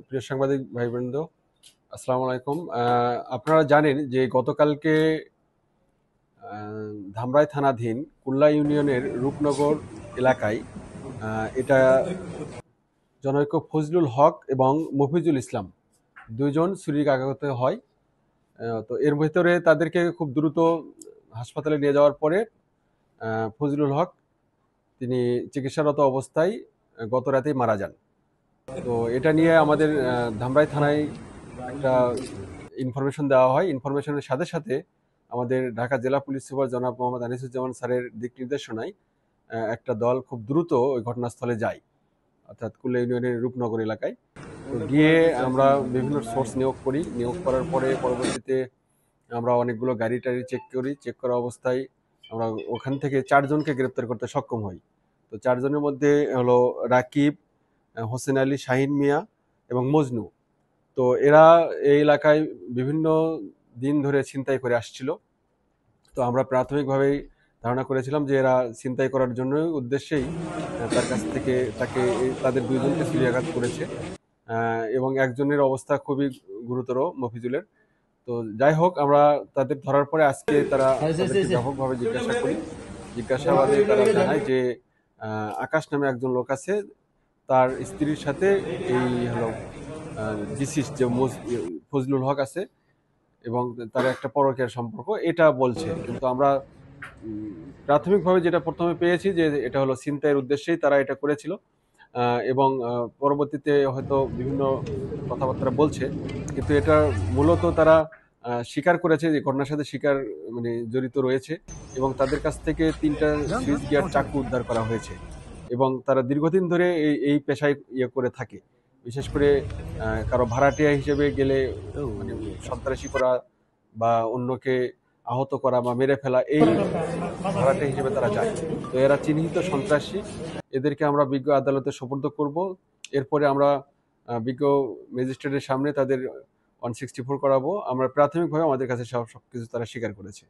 প্রিয় সাংবাদিক ভাইবৃন্দ, আসসালামু আলাইকুম। আপনারা জানেন যে গতকালকে ধামরাই থানাধীন কুল্লা ইউনিয়নের রূপনগর এলাকায় এটা জনৈক ফজলুল হক এবং মফিজুল ইসলাম দুইজন ছুরিকাঘাত হয়। তো এর ভেতরে তাদেরকে খুব দ্রুত হাসপাতালে নিয়ে যাওয়ার পরে ফজলুল হক তিনি চিকিৎসারত অবস্থায় গত রাতেই মারা যান। তো এটা নিয়ে আমাদের ধামরাই থানায় একটা ইনফরমেশন দেওয়া হয়। ইনফরমেশনের সাথে সাথে আমাদের ঢাকা জেলা পুলিশ সুপার জনাব মোহাম্মদ আনিসুজ্জামান স্যারের দিক নির্দেশনায় একটা দল খুব দ্রুত ওই ঘটনাস্থলে যায়, অর্থাৎ কুল্লা ইউনিয়নের রূপনগর এলাকায়। তো গিয়ে আমরা বিভিন্ন সোর্স নিয়োগ করার পরে পরবর্তীতে আমরা অনেকগুলো গাড়ি টাড়ি চেক করা অবস্থায় আমরা ওখান থেকে 4 জনকে গ্রেপ্তার করতে সক্ষম হই। তো 4 জনের মধ্যে হলো রাকিব, হোসেন আলী, শাহিন মিয়া এবং মজনু। তো এরা এই এলাকায় বিভিন্ন দিন ধরে ছিনতাই করে আসছিল। তো আমরা প্রাথমিকভাবেই ধারণা করেছিলাম যে এরা ছিনতাই করার জন্য উদ্দেশ্যেই তার কাছ থেকে তাদের দুইজনকে ছুরিয়াঘাত করেছে, এবং একজনের অবস্থা খুবই গুরুতর, মফিজুলের। তো যাই হোক, আমরা তাদের ধরার পরে আজকে তাদেরকে ব্যাপকভাবে জিজ্ঞাসাবাদে তারা জানায় যে আকাশ নামে একজন লোক আছে, তার স্ত্রীর সাথে এই হলো ডিসিস যে ফজলুল হক আছে এবং তার একটা পরকীয়ার সম্পর্ক, এটা বলছে। কিন্তু আমরা প্রাথমিকভাবে যেটা প্রথমে পেয়েছি যে এটা হলো ছিনতাইয়ের উদ্দেশ্যেই তারা এটা করেছিল, এবং পরবর্তীতে হয়তো বিভিন্ন কথাবার্তা বলছে, কিন্তু এটা মূলত তারা স্বীকার করেছে যে ঘটনার সাথে জড়িত রয়েছে, এবং তাদের কাছ থেকে 3টা সুইচ গিয়ার চাকু উদ্ধার করা হয়েছে। এবং তারা দীর্ঘদিন ধরে এই পেশায় করে থাকে। বিশেষ করে কারো ভাড়াটিয়া হিসেবে গেলে সন্ত্রাসী করা বা অন্যকে আহত করা বা মেরে ফেলা, এই ভাড়াটিয়া হিসেবে তারা যায়। তো এরা চিহ্নিত সন্ত্রাসী, এদেরকে আমরা বিজ্ঞ আদালতে সোপর্দ করব। এরপরে আমরা বিজ্ঞ ম্যাজিস্ট্রেটের সামনে তাদের 164 করাবো। আমরা প্রাথমিকভাবে আমাদের কাছে সবকিছু তারা স্বীকার করেছে।